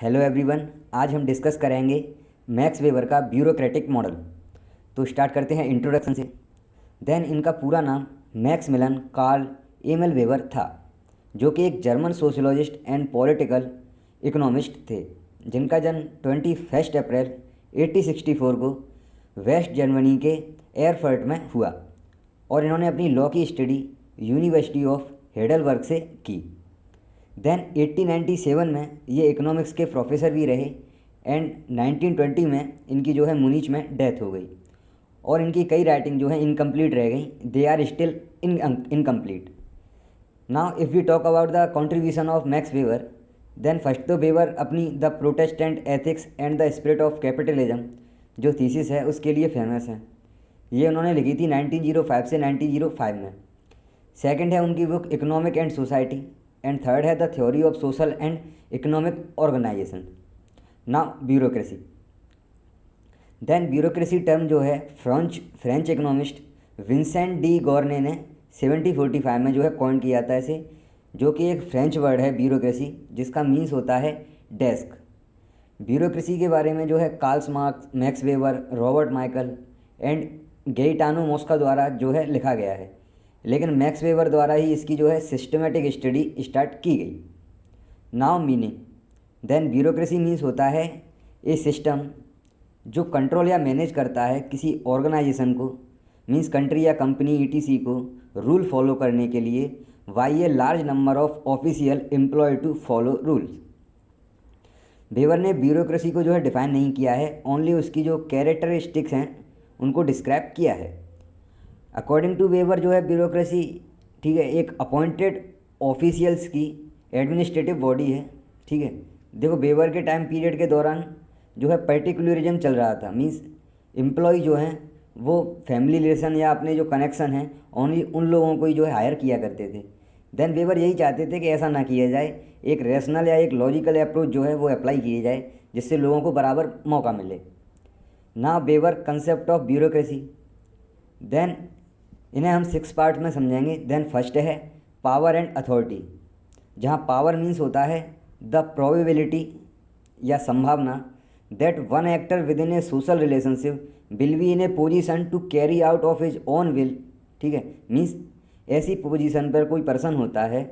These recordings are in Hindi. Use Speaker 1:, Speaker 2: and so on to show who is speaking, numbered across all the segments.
Speaker 1: हेलो एवरीवन, आज हम डिस्कस करेंगे मैक्स वेबर का ब्यूरोक्रेटिक मॉडल। तो स्टार्ट करते हैं इंट्रोडक्शन से। देन इनका पूरा नाम मैक्स मिलन कार्ल एमल वेबर था, जो कि एक German sociologist and political economist थे, जिनका जन्म 21 अप्रैल 1864 को वेस्ट जर्मनी के एयरफर्ट में हुआ और इन्होंने अपनी लॉ की स्टडी यूनिवर्सिटी ऑफ हेडलबर्ग से की। देन 1897 में ये इकोनॉमिक्स के प्रोफेसर भी रहे एंड 1920 में इनकी जो है मुनीच में डेथ हो गई और इनकी कई राइटिंग जो है इनकम्प्लीट रह गई। They are still incomplete. Now if we talk about the contribution of Max Weber, then first तो वेबर अपनी the Protestant ethics and the spirit of capitalism जो थीसिस है उसके लिए फेमस है। ये उन्होंने लिखी थी 1905 से 1905 में। सेकंड है उनकी book economic and society and third है the theory of social and economic organization. Now bureaucracy. Then bureaucracy term जो है French economist Vincent de Gournay ने 1745 में जो है कॉइन किया था इसे, जो कि एक फ्रेंच वर्ड है ब्यूरोक्रेसी, जिसका मीन्स होता है डेस्क। ब्यूरोक्रेसी के बारे में जो है Karl Marx, Max Weber, Robert Michael and Gaetano Mosca द्वारा जो है लिखा गया है, लेकिन मैक्स वेबर द्वारा ही इसकी जो है सिस्टमेटिक स्टडी स्टार्ट की गई। Now meaning. Then bureaucracy means होता है ए सिस्टम जो कंट्रोल या मैनेज करता है किसी ऑर्गेनाइजेशन को, मीन्स कंट्री या कंपनी ईटीसी को रूल फॉलो करने के लिए by a large number of official employ to follow rules. Weber ने ब्यूरोक्रेसी को जो है डिफाइन नहीं किया है, ओनली उसकी जो कैरेक्टरिस्टिक्स हैं उनको डिस्क्राइब किया है। अकॉर्डिंग टू वेबर जो है ब्यूरोक्रेसी, ठीक है, एक अपॉइंटेड ऑफिशियल्स की एडमिनिस्ट्रेटिव बॉडी है। ठीक है, देखो वेबर के टाइम पीरियड के दौरान जो है पर्टिकुलरिज्म चल रहा था, मीन्स एम्प्लॉय जो हैं वो फैमिली रिलेशन या अपने जो कनेक्शन हैं ओनली उन लोगों को ही जो है हायर किया करते थे। देन वेबर यही चाहते थे कि ऐसा ना किया जाए, एक रैशनल या एक लॉजिकल अप्रोच जो है वो अप्लाई किए जाए जिससे लोगों को बराबर मौका मिले। ना Weber concept of bureaucracy. Then इन्हें हम 6 पार्ट में समझेंगे। देन फर्स्ट है पावर एंड अथॉरिटी, जहाँ पावर मीन्स होता है द प्रोबेबिलिटी या संभावना that one actor within a social relationship will be in a position to carry out of his own will. ठीक है, मीन्स ऐसी पोजीशन पर कोई पर्सन होता है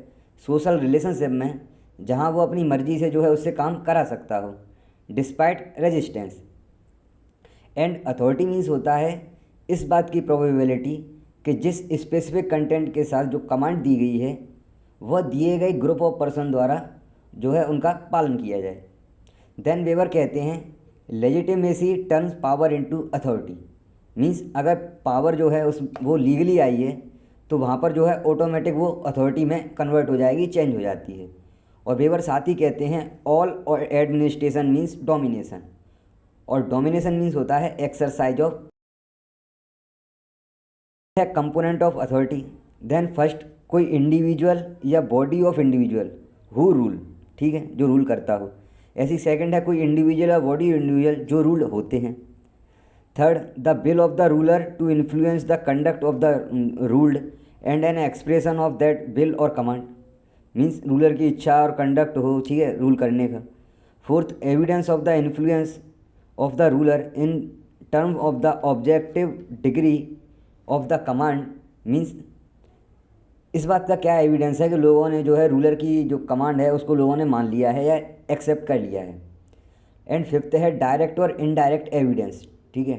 Speaker 1: सोशल रिलेशनशिप में जहाँ वो अपनी मर्जी से जो है उससे काम करा सकता हो despite resistance. And authority means होता है इस बात की प्रोबेबिलिटी कि जिस स्पेसिफिक कंटेंट के साथ जो कमांड दी गई है वह दिए गए ग्रुप ऑफ पर्सन द्वारा जो है उनका पालन किया जाए। देन वेबर कहते हैं legitimacy turns power into authority, means अगर पावर जो है उस वो लीगली आई है तो वहाँ पर जो है ऑटोमेटिक वो अथॉरिटी में कन्वर्ट हो जाएगी, चेंज हो जाती है। और वेबर साथ ही कहते हैं ऑल और एडमिनिस्ट्रेशन मीन्स डोमिनेशन, और डोमिनेशन मीन्स होता है एक्सरसाइज ऑफ है component of authority. Then first कोई इंडिविजुअल या body of individual who rule, ठीक है, जो रूल करता हो। ऐसी सेकंड है कोई इंडिविजुअल या बॉडी इंडिविजुअल जो रूल होते हैं। Third the will of the ruler to influence the conduct of the ruled and an expression of that will और कमांड, मीन्स रूलर की इच्छा और कंडक्ट हो, ठीक है, रूल करने का। Fourth evidence of the influence of the ruler in term of the objective degree of the command, means इस बात का क्या एविडेंस है कि लोगों ने जो है रूलर की जो कमांड है उसको लोगों ने मान लिया है या एक्सेप्ट कर लिया है। एंड फिफ्थ है डायरेक्ट और इनडायरेक्ट एविडेंस, ठीक है,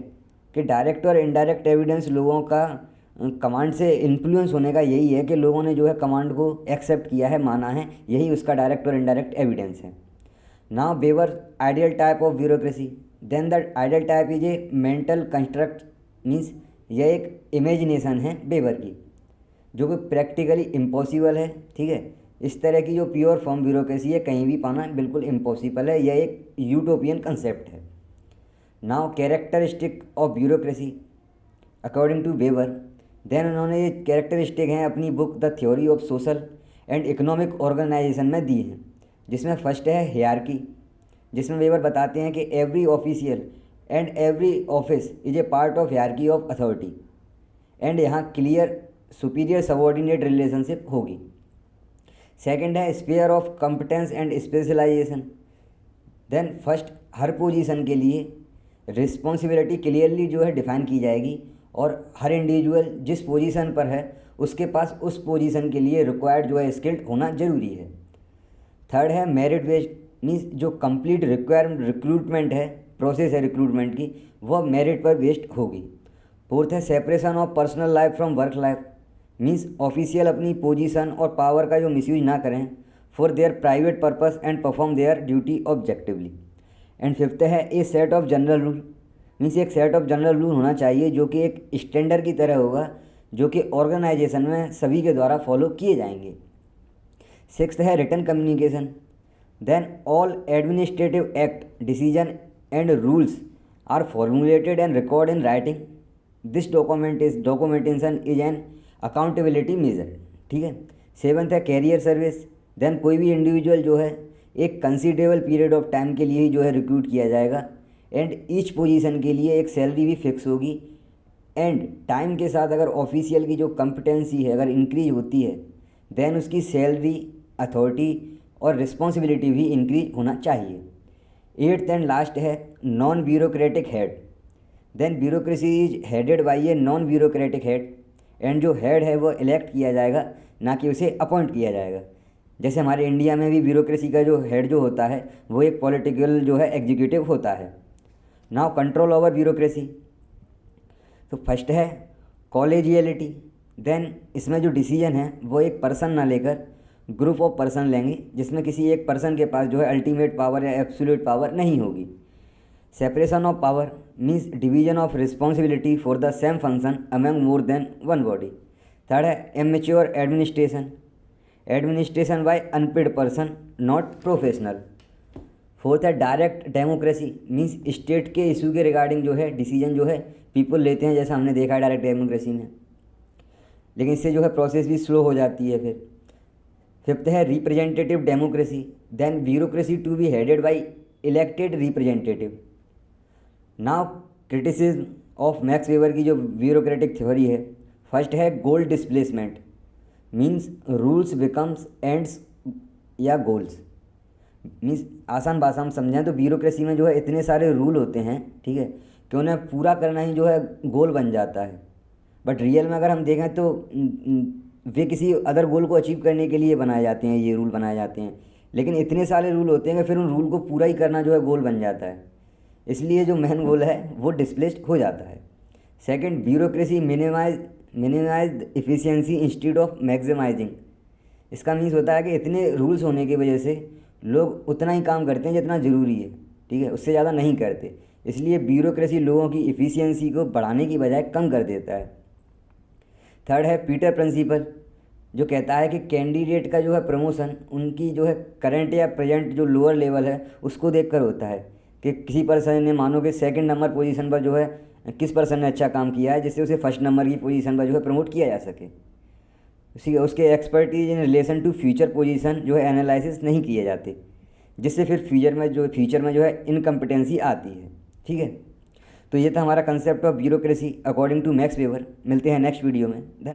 Speaker 1: कि डायरेक्ट और इनडायरेक्ट एविडेंस लोगों का कमांड से इन्फ्लुएंस होने का यही है कि लोगों ने जो है कमांड को एक्सेप्ट किया है, माना है, यही उसका डायरेक्ट और इनडायरेक्ट एविडेंस है। Now Weber ideal type of bureaucracy. Then the ideal type is a mental construct, means यह एक इमेजिनेशन है वेबर की जो कि प्रैक्टिकली इम्पॉसिबल है। ठीक है, इस तरह की जो प्योर फॉर्म ब्यूरोक्रेसी है कहीं भी पाना बिल्कुल इम्पॉसिबल है, यह एक यूटोपियन कंसेप्ट है। Now characteristic of bureaucracy according to Weber. Then उन्होंने ये कैरेक्टरिस्टिक हैं अपनी book the theory of social and economic organisation में दी हैं, जिसमें फर्स्ट है हियरार्की, जिसमें वेबर बताते हैं कि every official and every office is a part of hierarchy of authority, and यहाँ क्लियर सुपीरियर सबॉर्डिनेट रिलेशनशिप होगी। सेकंड है sphere of competence and specialisation, then first, हर पोजीशन के लिए रिस्पॉन्सिबिलिटी क्लियरली जो है डिफाइन की जाएगी और हर इंडिविजुअल जिस पोजीशन पर है उसके पास उस पोजीशन के लिए रिक्वायर्ड जो है स्किल्ड होना ज़रूरी है। थर्ड है मेरिट बेस्ड, मीन्स जो कंप्लीट रिक्रूटमेंट है, प्रोसेस है रिक्रूटमेंट की, वह मेरिट पर बेस्ड होगी। फोर्थ है separation of personal life from work life, means official अपनी पोजीशन और पावर का जो मिसयूज ना करें for their private purpose and perform their duty objectively. And fifth है a set of general rule, means एक सेट ऑफ जनरल रूल होना चाहिए जो कि एक स्टैंडर्ड की तरह होगा, जो कि ऑर्गेनाइजेशन में सभी के द्वारा फॉलो किए जाएंगे। सिक्स्थ है written communication, then all administrative act decision and rules are formulated and record in writing, this documentation is an accountability measure. ठीक है। सेवन्थ है कैरियर सर्विस, देन कोई भी इंडिविजुअल जो है एक कंसिडरेबल पीरियड ऑफ टाइम के लिए ही जो है रिक्रूट किया जाएगा एंड ईच पोजीशन के लिए एक सैलरी भी फिक्स होगी एंड टाइम के साथ अगर ऑफिशियल की जो कॉम्पिटेंसी है अगर इंक्रीज होती है देन उसकी सैलरी, अथॉरिटी और रिस्पॉन्सिबिलिटी भी इंक्रीज होना चाहिए। एट्थ एंड लास्ट है non bureaucratic head, then bureaucracy is headed by a non bureaucratic head and जो हेड है वो इलेक्ट किया जाएगा, ना कि उसे अपॉइंट किया जाएगा। जैसे हमारे इंडिया में भी ब्यूरोक्रेसी का जो हेड जो होता है वो एक पॉलिटिकल जो है एग्जीक्यूटिव होता है। नाउ कंट्रोल ओवर ब्यूरोक्रेसी, तो फर्स्ट है कॉलेजियलिटी, देन इसमें जो डिसीजन है वो एक पर्सन ना लेकर ग्रुप ऑफ पर्सन लेंगे, जिसमें किसी एक पर्सन के पास जो है अल्टीमेट पावर या एब्सोल्यूट पावर नहीं होगी। Separation of power means division of responsibility for the same function among more than one body. Third है immature administration, administration by unpaid person not professional. Fourth है डायरेक्ट डेमोक्रेसी, मीन्स स्टेट के इशू के रिगार्डिंग जो है डिसीजन जो है पीपल लेते हैं, जैसा हमने देखा है डायरेक्ट डेमोक्रेसी में, लेकिन इससे जो है प्रोसेस भी स्लो हो जाती है। फिर फिफ्थ है representative democracy, then bureaucracy to be headed by elected representative. Now criticism of Max Weber की जो ब्यूरोक्रेटिक थ्योरी है, फर्स्ट है goal displacement, means rules becomes ends या गोल्स, मीन्स आसान भाषा में समझें तो ब्यूरोक्रेसी में जो है इतने सारे रूल होते हैं, ठीक है, कि उन्हें पूरा करना ही जो है गोल बन जाता है। बट रियल में अगर हम देखें तो वे किसी अदर गोल को अचीव करने के लिए बनाए जाते हैं, ये रूल बनाए जाते हैं, लेकिन इतने सारे रूल होते हैं कि फिर उन रूल को पूरा ही करना जो है गोल बन जाता है, इसलिए जो मेन गोल है वो डिस्प्लेस्ड हो जाता है। Second, bureaucracy minimise efficiency instead of maximising, इसका मीन्स होता है कि इतने रूल्स होने की वजह से लोग उतना ही काम करते हैं जितना ज़रूरी है, ठीक है, उससे ज़्यादा नहीं करते, इसलिए ब्यूरोक्रेसी लोगों की इफ़िशियंसी को बढ़ाने की बजाय कम कर देता है। थर्ड है पीटर प्रिंसिपल, जो कहता है कि कैंडिडेट का जो है प्रमोशन उनकी जो है करंट या प्रेजेंट जो लोअर लेवल है उसको देखकर होता है, कि किसी पर्सन ने मानो कि सेकंड नंबर पोजीशन पर जो है किस पर्सन ने अच्छा काम किया है जिससे उसे फर्स्ट नंबर की पोजीशन पर जो है प्रमोट किया जा सके, उसके expertise in relation to future position जो है एनालिसिस नहीं किए जाते, जिससे फिर फ्यूचर में जो है इनकम्पिटेंसी आती है। ठीक है, तो ये था हमारा concept of bureaucracy according to Max Weber. मिलते हैं नेक्स्ट वीडियो में।